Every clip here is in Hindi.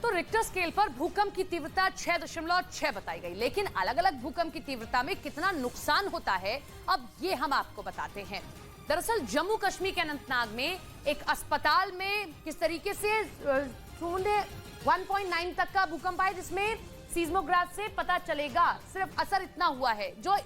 तो रिक्टर स्केल पर भूकंप की तीव्रता 6.6 बताई गई, लेकिन अलग अलग भूकंप की तीव्रता में कितना नुकसान होता है अब ये हम आपको बताते हैं। दरअसल जम्मू कश्मीर के अनंतनाग में एक अस्पताल में किस तरीके से 1.9 तक का भूकंप आया, जिसमें सीज्मोग्राफ से पता चलेगा, सिर्फ असर इतना हुआ है जो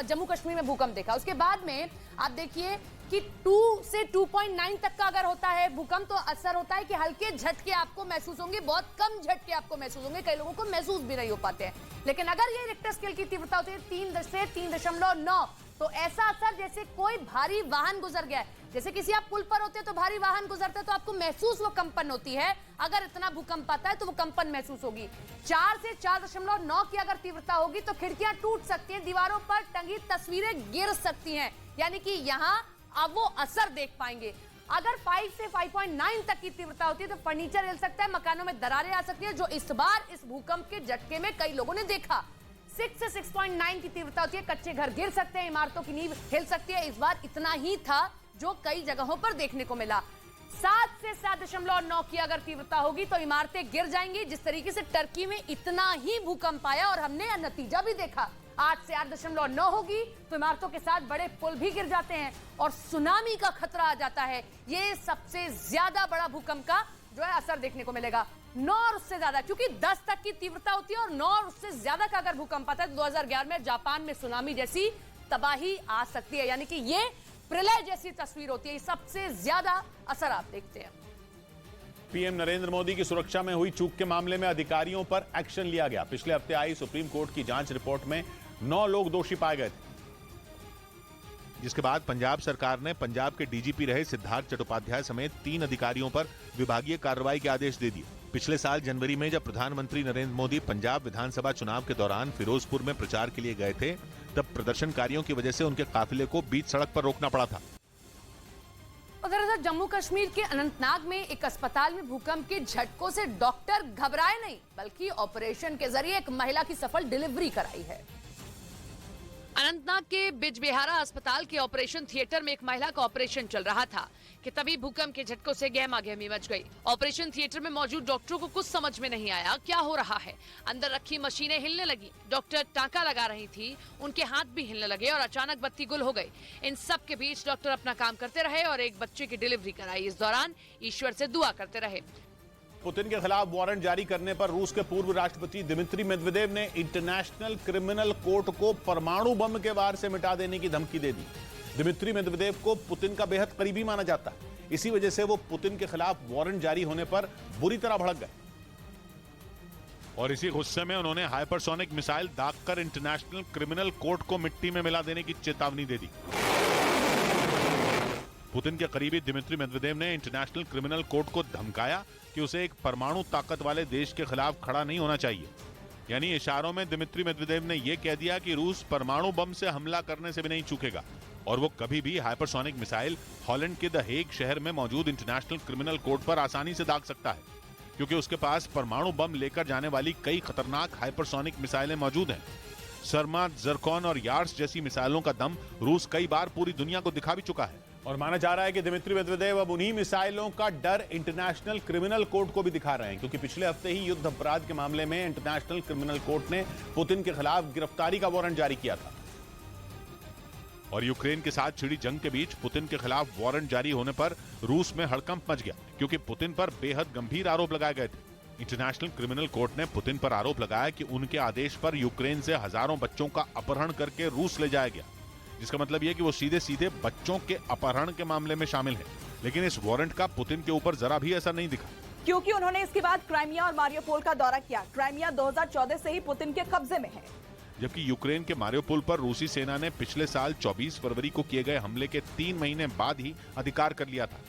जम्मू कश्मीर में भूकंप देखा। उसके बाद में आप देखिए कि 2 से 2.9 तक का अगर होता है भूकंप तो असर होता है कि हल्के झटके आपको महसूस होंगे, बहुत कम झटके आपको महसूस होंगे, कई लोगों को महसूस भी नहीं हो पाते हैं। लेकिन अगर ये रिक्टर स्केल की तीव्रता होती है 3 से 3.9 तो ऐसा असर जैसे कोई भारी वाहन गुजर गया है, जैसे किसी आप पुल पर होते तो भारी वाहन गुजरते तो आपको महसूस वो कंपन होती है, अगर इतना भूकंप आता है तो वो कंपन महसूस होगी। 4 से 4.9 की अगर तीव्रता होगी तो खिड़कियां टूट सकती हैं, दीवारों पर टंगी तस्वीरें गिर सकती हैं, यानी कि यहां अब वो असर देख पाएंगे। अगर 5 से 5.9 तक की तीव्रता होती है तो फर्नीचर हिल सकता है, मकानों में दरारें आ सकती है, जो इस बार इस भूकंप के झटके में कई लोगों ने देखा। 6 से 6.9 की तीव्रता होती है, कच्चे घर गिर सकते हैं, इमारतों की नींव हिल सकती है। इस बार इतना ही था जो कई जगहों पर देखने को मिला। 7 से 7.9 की अगर तीव्रता होगी तो इमारतें गिर जाएंगी, जिस तरीके से टर्की में इतना ही भूकंप आया और हमने नतीजा भी देखा। 8 से 8.9 होगी तो इमारतों के साथ बड़े पुल भी गिर जाते हैं और सुनामी का खतरा आ जाता है। ये सबसे ज्यादा बड़ा भूकंप का जो है असर देखने को मिलेगा। 9 और उससे ज्यादा, क्योंकि 10 तक की तीव्रता होती है और 9 और उससे ज्यादा का अगर भूकंप आता है तो 2011 में जापान में सुनामी जैसी तबाही आ सकती है, यानी कि ये प्रलय जैसी तस्वीर होती है। सबसे ज्यादा असर आप देखते हैं। पीएम नरेंद्र मोदी की सुरक्षा में हुई चूक के मामले में अधिकारियों पर एक्शन लिया गया। पिछले हफ्ते आई सुप्रीम कोर्ट की जांच रिपोर्ट में 9 लोग दोषी पाए गए थे, जिसके बाद पंजाब सरकार ने पंजाब के डीजीपी रहे सिद्धार्थ चट्टोपाध्याय समेत 3 अधिकारियों पर विभागीय कार्रवाई के आदेश दे दिए। पिछले साल जनवरी में जब प्रधानमंत्री नरेंद्र मोदी पंजाब विधानसभा चुनाव के दौरान फिरोजपुर में प्रचार के लिए गए थे, तब प्रदर्शनकारियों की वजह से उनके काफिले को बीच सड़क पर रोकना पड़ा था। दरअसल जम्मू कश्मीर के अनंतनाग में एक अस्पताल में भूकंप के झटकों से डॉक्टर घबराए नहीं, बल्कि ऑपरेशन के जरिए एक महिला की सफल डिलीवरी कराई है। अनंतनाग के बिजबिहारा अस्पताल के ऑपरेशन थिएटर में एक महिला का ऑपरेशन चल रहा था कि तभी भूकंप के झटकों से गहमागहमी मच गई। ऑपरेशन थिएटर में मौजूद डॉक्टरों को कुछ समझ में नहीं आया क्या हो रहा है। अंदर रखी मशीनें हिलने लगी, डॉक्टर टांका लगा रही थी, उनके हाथ भी हिलने लगे और अचानक बत्ती गुल हो गई। इन सब के बीच डॉक्टर अपना काम करते रहे और एक बच्चे की डिलीवरी कराई। इस दौरान ईश्वर से दुआ करते रहे। पुतिन के खिलाफ वारंट जारी करने पर रूस के पूर्व राष्ट्रपति दिमित्री मेदवेदेव ने इंटरनेशनल क्रिमिनल कोर्ट को परमाणु बम के वार से मिटा देने की धमकी दे दी। दिमित्री मेदवेदेव को पुतिन का बेहद करीबी माना जाता है, इसी वजह से वो पुतिन के खिलाफ वारंट जारी होने पर बुरी तरह भड़क गए और इसी गुस्से में उन्होंने हाइपरसोनिक मिसाइल दागकर इंटरनेशनल क्रिमिनल कोर्ट को मिट्टी में मिला देने की चेतावनी दे दी। पुतिन के करीबी दिमित्री मेदवेदेव ने इंटरनेशनल क्रिमिनल कोर्ट को धमकाया कि उसे एक परमाणु ताकत वाले देश के खिलाफ खड़ा नहीं होना चाहिए। यानी इशारों में दिमित्री मेदवेदेव ने यह कह दिया कि रूस परमाणु बम से हमला करने से भी नहीं चूकेगा और वो कभी भी हाइपरसोनिक मिसाइल हॉलैंड के द हेग शहर में मौजूद इंटरनेशनल क्रिमिनल कोर्ट पर आसानी से दाग सकता है, क्योंकि उसके पास परमाणु बम लेकर जाने वाली कई खतरनाक हाइपरसोनिक मिसाइलें मौजूद हैं। सर्मात, जरकॉन और यार्स जैसी मिसाइलों का दम रूस कई बार पूरी दुनिया को दिखा भी चुका है और माना जा रहा है कि दिमित्री मेदवेदेव अब उन्हीं मिसाइलों का डर इंटरनेशनल क्रिमिनल कोर्ट को भी दिखा रहे हैं, क्योंकि पिछले हफ्ते ही युद्ध अपराध के मामले में इंटरनेशनल क्रिमिनल कोर्ट ने पुतिन के खिलाफ गिरफ्तारी का वारंट जारी किया था। और यूक्रेन के साथ छिड़ी जंग के बीच पुतिन के खिलाफ वारंट जारी होने पर रूस में हड़कंप मच गया, क्योंकि पुतिन पर बेहद गंभीर आरोप लगाए गए थे। इंटरनेशनल क्रिमिनल कोर्ट ने पुतिन पर आरोप लगाया कि उनके आदेश पर यूक्रेन से हजारों बच्चों का अपहरण करके रूस ले जाया गया, जिसका मतलब यह कि वो सीधे सीधे बच्चों के अपहरण के मामले में शामिल है। लेकिन इस वारंट का पुतिन के ऊपर जरा भी असर नहीं दिखा, क्योंकि उन्होंने इसके बाद क्राइमिया और मारियोपोल का दौरा किया। क्राइमिया 2014 से ही पुतिन के कब्जे में है, जबकि यूक्रेन के मारियोपोल पर रूसी सेना ने पिछले साल 24 फरवरी को किए गए हमले के 3 महीने बाद ही अधिकार कर लिया था।